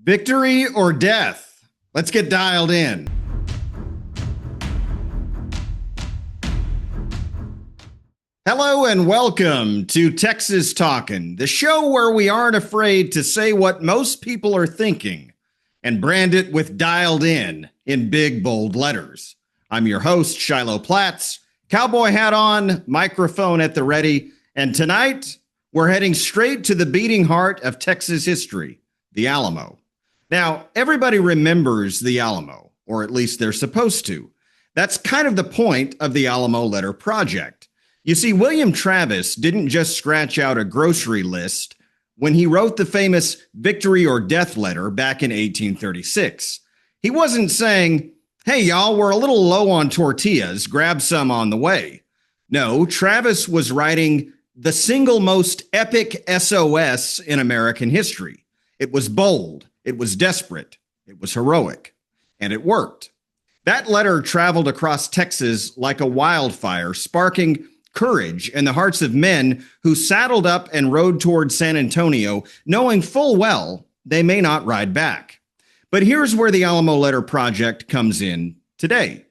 Victory or death? Let's get dialed in. Hello and welcome to Texas Talkin, the show where we aren't afraid to say what most people are thinking and brand it with dialed in big, bold letters. I'm your host, Shiloh Platts, cowboy hat on, microphone at the ready, and tonight we're heading straight to the beating heart of Texas history, the Alamo. Now, everybody remembers the Alamo, or at least they're supposed to. That's kind of the point of the Alamo Letter Project. You see, William Travis didn't just scratch out a grocery list when he wrote the famous Victory or Death letter back in 1836. He wasn't saying, hey, y'all, we're a little low on tortillas, grab some on the way. No, Travis was writing the single most epic SOS in American history. It was bold. It was desperate, it was heroic, and it worked. That letter traveled across Texas like a wildfire, sparking courage in the hearts of men who saddled up and rode toward San Antonio, knowing full well they may not ride back. But here's where the Alamo Letter Project comes in today.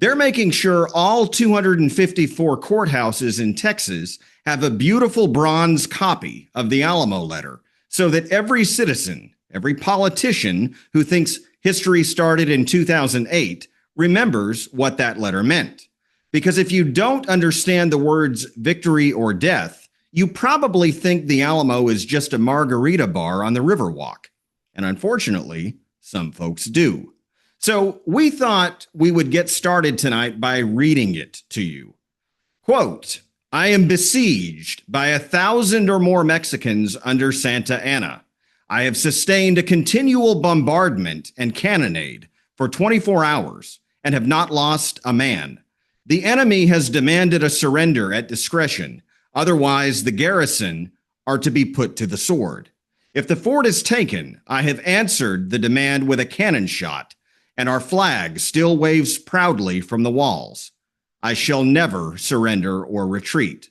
They're making sure all 254 courthouses in Texas have a beautiful bronze copy of the Alamo Letter so that every citizen, every politician who thinks history started in 2008 remembers what that letter meant. Because if you don't understand the words victory or death, you probably think the Alamo is just a margarita bar on the Riverwalk. And unfortunately, some folks do. So we thought we would get started tonight by reading it to you. Quote, I am besieged by 1,000 or more Mexicans under Santa Anna. I have sustained a continual bombardment and cannonade for 24 hours and have not lost a man. The enemy has demanded a surrender at discretion. Otherwise, the garrison are to be put to the sword. If the fort is taken, I have answered the demand with a cannon shot, and our flag still waves proudly from the walls. I shall never surrender or retreat.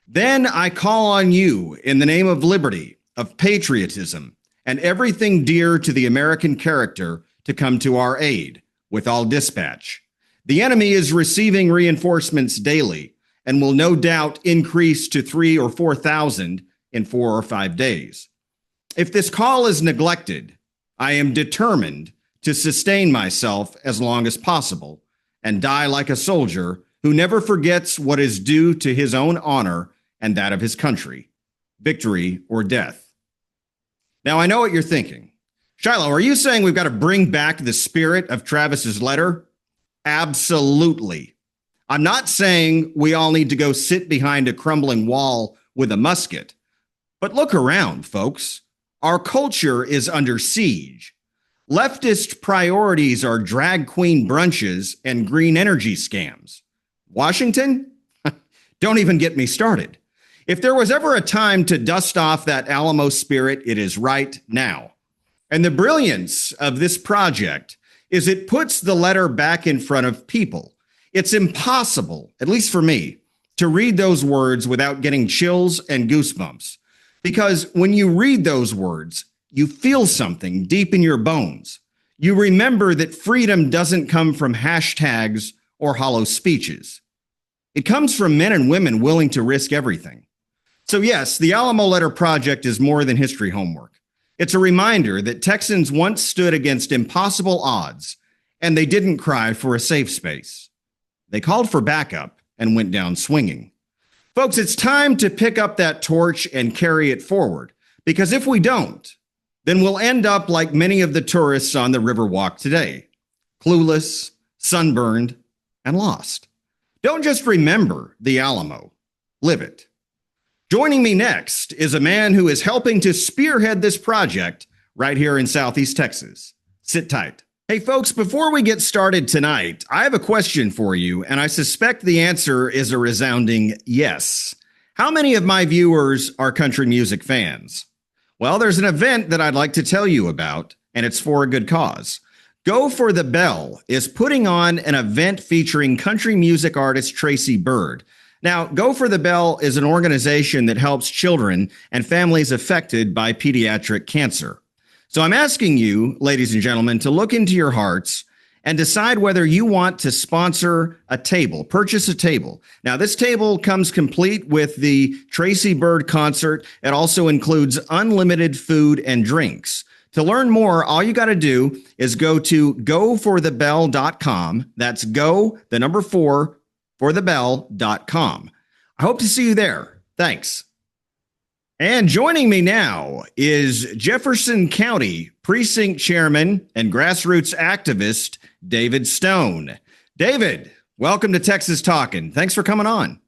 Then I call on you in the name of liberty, of patriotism, and everything dear to the American character to come to our aid with all dispatch. The enemy is receiving reinforcements daily and will no doubt increase to 3,000 or 4,000 in 4 or 5 days. If this call is neglected, I am determined to sustain myself as long as possible and die like a soldier who never forgets what is due to his own honor and that of his country. Victory or death. Now, I know what you're thinking. Shiloh, are you saying we've got to bring back the spirit of Travis's letter? Absolutely. I'm not saying we all need to go sit behind a crumbling wall with a musket. But look around, folks. Our culture is under siege. Leftist priorities are drag queen brunches and green energy scams. Washington? Don't even get me started. If there was ever a time to dust off that Alamo spirit, it is right now. And the brilliance of this project is it puts the letter back in front of people. It's impossible, at least for me, to read those words without getting chills and goosebumps. Because when you read those words, you feel something deep in your bones. You remember that freedom doesn't come from hashtags or hollow speeches. It comes from men and women willing to risk everything. So yes, the Alamo Letter Project is more than history homework. It's a reminder that Texans once stood against impossible odds, and they didn't cry for a safe space. They called for backup and went down swinging. Folks, it's time to pick up that torch and carry it forward, because if we don't, then we'll end up like many of the tourists on the Riverwalk today, clueless, sunburned, and lost. Don't just remember the Alamo, live it. Joining me next is a man who is helping to spearhead this project right here in Southeast Texas. Sit tight. Hey, folks, before we get started tonight, I have a question for you, and I suspect the answer is a resounding yes. How many of my viewers are country music fans? Well, there's an event that I'd like to tell you about, and it's for a good cause. Go for the Bell is putting on an event featuring country music artist Tracy Byrd. Now, Go for the Bell is an organization that helps children and families affected by pediatric cancer. So I'm asking you, ladies and gentlemen, to look into your hearts and decide whether you want to sponsor a table, purchase a table. Now, this table comes complete with the Tracy Bird concert. It also includes unlimited food and drinks. To learn more, all you got to do is go to goforthebell.com. That's go, the number 4, for thebell.com. I hope to see you there. Thanks. And joining me now is Jefferson County Precinct Chairman and grassroots activist, David Stone. David, welcome to Texas Talkin'. Thanks for coming on.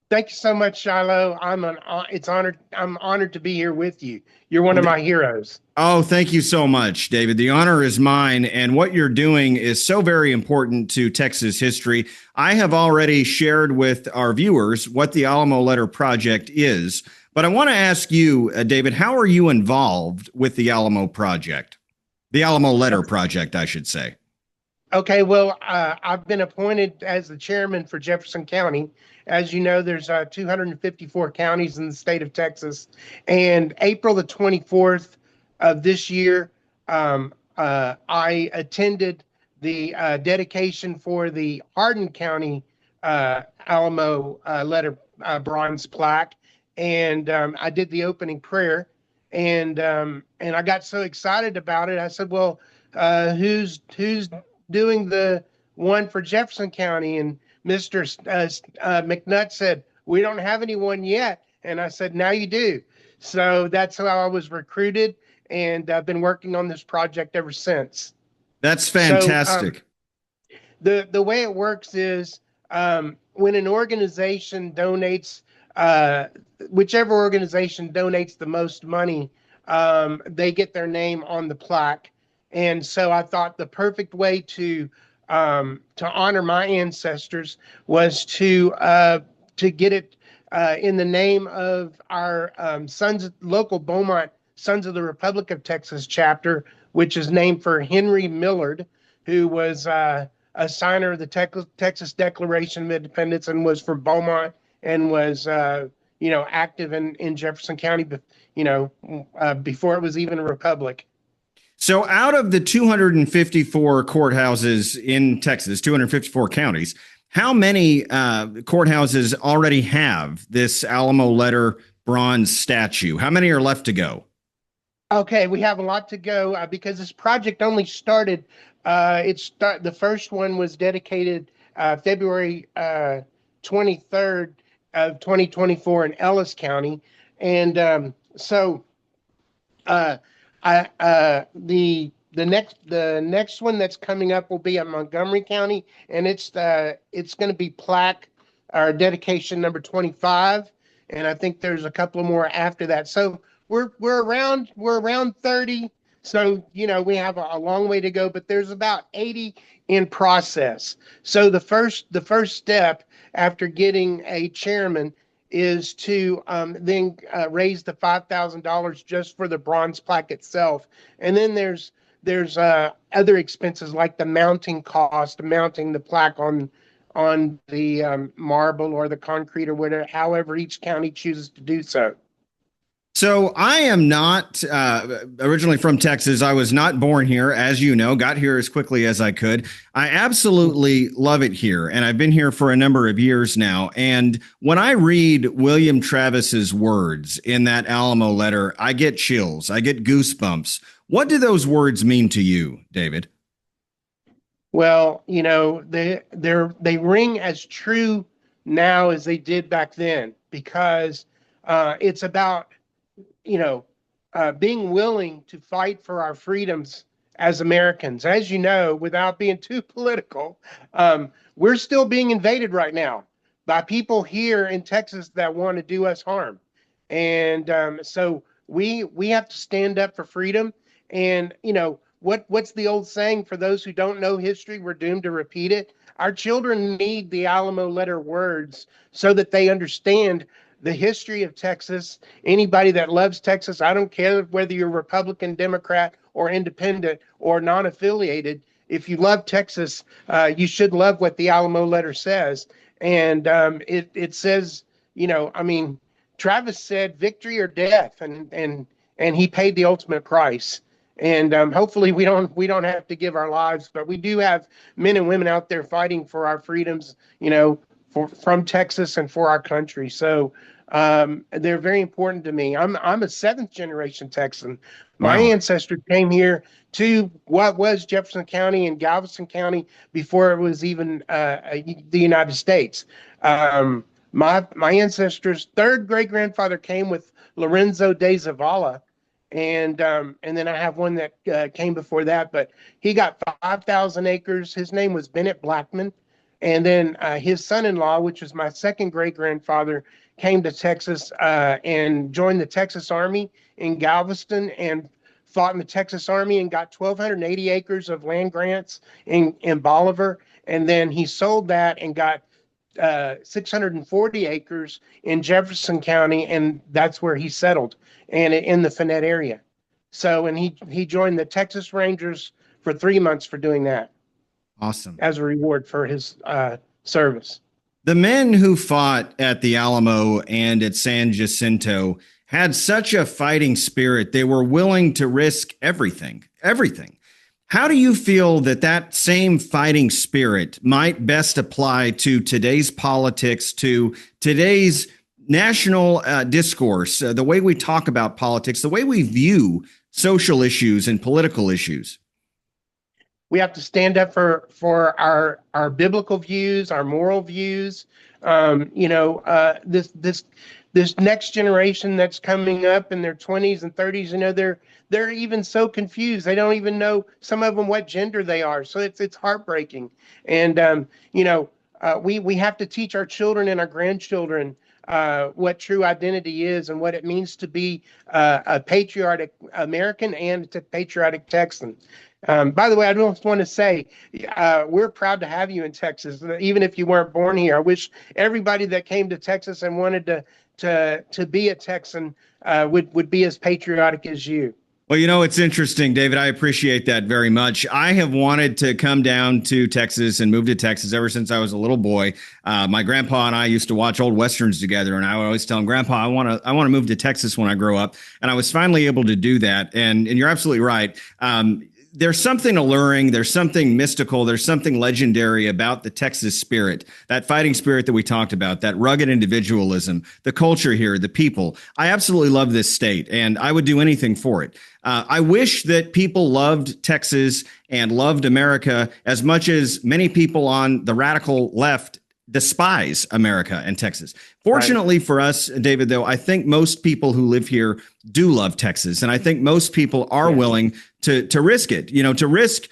Thank you so much, Shiloh. I'm honored to be here with you. You're one of my heroes. Oh, thank you so much, David. The honor is mine. And what you're doing is so very important to Texas history. I have already shared with our viewers what the Alamo Letter Project is. But I want to ask you, David, how are you involved with the Alamo Project? The Alamo Letter Project, I should say. Okay, well, I've been appointed as the chairman for Jefferson County. As you know, there's 254 counties in the state of Texas. And April the 24th of this year, I attended the dedication for the Hardin County Alamo Letter bronze plaque. And I did the opening prayer, and I got so excited about it. I said, "Well, who's doing the one for Jefferson County?" And Mr. McNutt said, "We don't have anyone yet." And I said, "Now you do." So that's how I was recruited, and I've been working on this project ever since. That's fantastic. So, the way it works is when an organization donates. Whichever organization donates the most money, they get their name on the plaque. And so I thought the perfect way to honor my ancestors was to get it in the name of our local Beaumont Sons of the Republic of Texas chapter, which is named for Henry Millard, who was a signer of the Texas Declaration of Independence and was from Beaumont and was active in Jefferson County, before it was even a republic. So out of the 254 courthouses in Texas, 254 counties, how many courthouses already have this Alamo Letter bronze statue? How many are left to go? Okay, we have a lot to go because this project only started. The first one was dedicated February 23rd of 2024 in Ellis County, and the next one that's coming up will be in Montgomery County, and it's going to be plaque or dedication number 25, and I think there's a couple more after that. So we're around 30. So we have a long way to go, but there's about 80 in process. So the first step after getting a chairman is to then raise the $5,000 just for the bronze plaque itself. And then there's other expenses like the mounting cost, mounting the plaque on the marble or the concrete or whatever, however each county chooses to do so. So I am not originally from Texas. I was not born here, as you know, got here as quickly as I could. I absolutely love it here, and I've been here for a number of years now. And when I read William Travis's words in that Alamo letter, I get chills. I get goosebumps. What do those words mean to you, David? Well, they ring as true now as they did back then, because it's about being willing to fight for our freedoms as Americans. As you know, without being too political, we're still being invaded right now by people here in Texas that want to do us harm. And so we have to stand up for freedom. And, what's the old saying? For those who don't know history, we're doomed to repeat it. Our children need the Alamo Letter words so that they understand the history of Texas. Anybody that loves Texas, I don't care whether you're Republican, Democrat, or independent or non-affiliated. If you love Texas, you should love what the Alamo Letter says. And it says, Travis said victory or death, and he paid the ultimate price. And hopefully we don't have to give our lives, but we do have men and women out there fighting for our freedoms, from Texas and for our country. So they're very important to me. I'm a seventh generation Texan. My Wow. ancestors came here to what was Jefferson County and Galveston County before it was even the United States. My ancestors' third great grandfather came with Lorenzo de Zavala, and then I have one that came before that, but he got 5,000 acres. His name was Bennett Blackman, and then his son-in-law, which was my second great grandfather, came to Texas and joined the Texas Army in Galveston and fought in the Texas Army and got 1,280 acres of land grants in Bolivar, and then he sold that and got 640 acres in Jefferson County, and that's where he settled, and in the Fannett area. So, and he joined the Texas Rangers for 3 months for doing that Awesome. as a reward for his service. The men who fought at the Alamo and at San Jacinto had such a fighting spirit. They were willing to risk everything, everything. How do you feel that that same fighting spirit might best apply to today's politics, to today's national discourse, the way we talk about politics, the way we view social issues and political issues? We have to stand up for our biblical views, our moral views. This next generation that's coming up in their 20s and 30s, they're even so confused. They don't even know, some of them, what gender they are. So it's heartbreaking. And we have to teach our children and our grandchildren what true identity is and what it means to be a patriotic American and a patriotic Texan. By the way, I just want to say we're proud to have you in Texas, even if you weren't born here. I wish everybody that came to Texas and wanted to be a Texan would be as patriotic as you. Well, it's interesting, David. I appreciate that very much. I have wanted to come down to Texas and move to Texas ever since I was a little boy. My grandpa and I used to watch old Westerns together, and I would always tell him, Grandpa, I want to move to Texas when I grow up. And I was finally able to do that. And you're absolutely right. There's something alluring, there's something mystical, there's something legendary about the Texas spirit, that fighting spirit that we talked about, that rugged individualism, the culture here, the people. I absolutely love this state, and I would do anything for it. I wish that people loved Texas and loved America as much as many people on the radical left despise America and Texas. Fortunately for us, David, though, I think most people who live here do love Texas. And I think most people are willing to risk it, to risk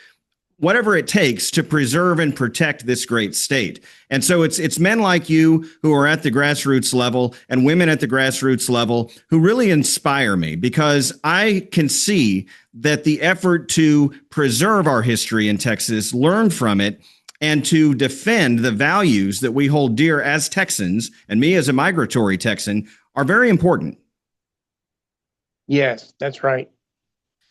whatever it takes to preserve and protect this great state. And so it's men like you who are at the grassroots level and women at the grassroots level who really inspire me, because I can see that the effort to preserve our history in Texas, learn from it, and to defend the values that we hold dear as Texans, and me as a migratory Texan, are very important. Yes, that's right.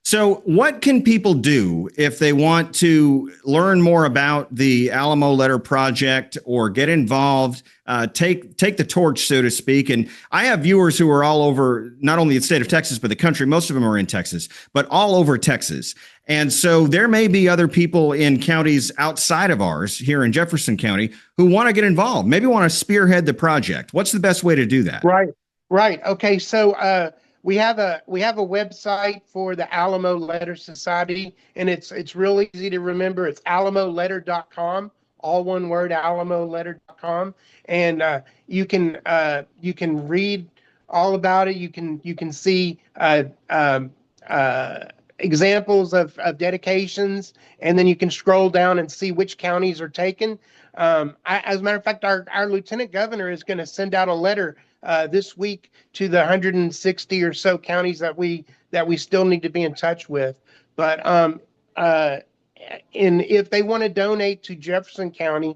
So what can people do if they want to learn more about the Alamo Letter Project or get involved, take the torch, so to speak? And I have viewers who are all over, not only the state of Texas, but the country. Most of them are in Texas, but all over Texas. And so there may be other people in counties outside of ours here in Jefferson County who want to get involved, maybe want to spearhead the project. What's the best way to do that? Right. Okay. So we have a website for the Alamo Letter Society, and it's real easy to remember. It's alamoletter.com, all one word, alamoletter.com, and you can read all about it. You can see examples of dedications, and then you can scroll down and see which counties are taken. As a matter of fact, our lieutenant governor is going to send out a letter this week to the 160 or so counties that we still need to be in touch with. But and if they want to donate to Jefferson County,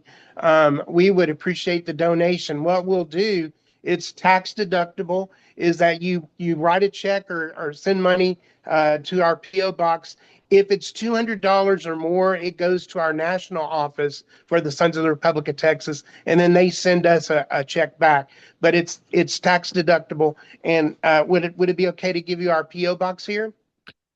we would appreciate the donation. What we'll do, it's tax deductible, is that you write a check or send money to our P.O. box. If it's $200 or more, it goes to our national office for the Sons of the Republic of Texas, and then they send us a check back. But it's tax deductible. And would it be okay to give you our P.O. box here?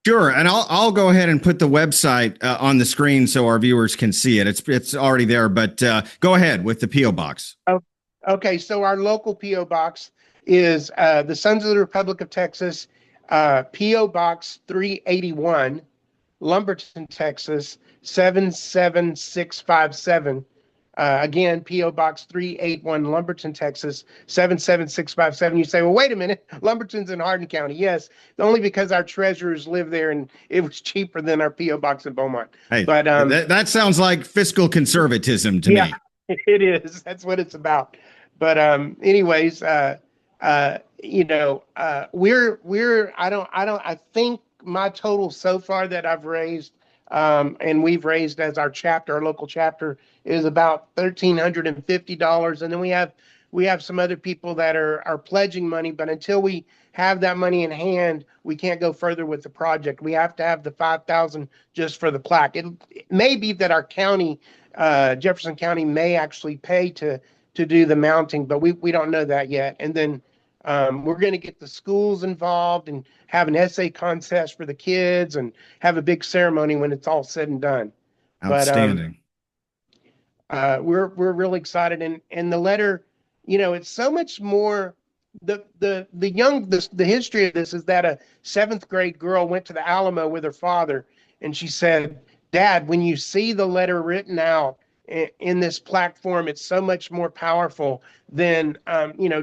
Sure, and I'll go ahead and put the website on the screen so our viewers can see it. It's already there, but go ahead with the PO box. Oh, okay, so our local PO box is the Sons of the Republic of Texas, PO Box 381, Lumberton, Texas 77657. Again, PO Box 381, Lumberton, Texas 77657. You say, well, wait a minute, Lumberton's in Hardin County. Yes, only because our treasurers live there and it was cheaper than our PO Box in Beaumont. Hey, But that sounds like fiscal conservatism to yeah, me. it is. That's what it's about. But anyways, I think my total so far that I've raised, and we've raised as our chapter, our local chapter, is about $1,350. And then we have some other people that are pledging money, but until we have that money in hand, we can't go further with the project. We have to have the 5,000 just for the plaque. It may be that our county, Jefferson County, may actually pay to do the mounting, but we don't know that yet. And then we're going to get the schools involved and have an essay contest for the kids and have a big ceremony when it's all said and done. Outstanding. But we're really excited, and the letter, it's so much more. The history of this is that a seventh grade girl went to the Alamo with her father, and she said, "Dad, when you see the letter written out in this platform, it's so much more powerful than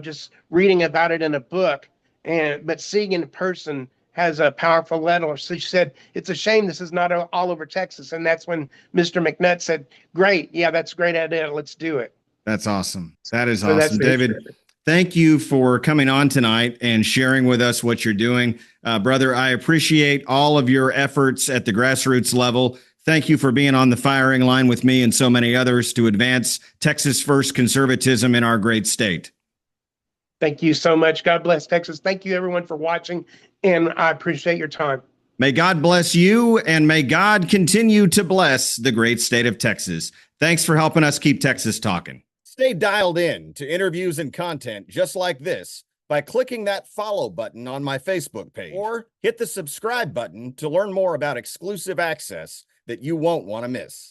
just reading about it in a book, but seeing it in person has a powerful letter." So she said, "It's a shame this is not all over Texas." And that's when Mr. McNutt said, "Great, yeah, that's a great idea. Let's do it." That's awesome. That is So awesome, David. Thank you for coming on tonight and sharing with us what you're doing. Brother, I appreciate all of your efforts at the grassroots level. Thank you for being on the firing line with me and so many others to advance Texas first conservatism in our great state. Thank you so much. God bless Texas. Thank you, everyone, for watching, and I appreciate your time. May God bless you, and may God continue to bless the great state of Texas. Thanks for helping us keep Texas talking. Stay dialed in to interviews and content just like this by clicking that follow button on my Facebook page, or hit the subscribe button to learn more about exclusive access that you won't want to miss.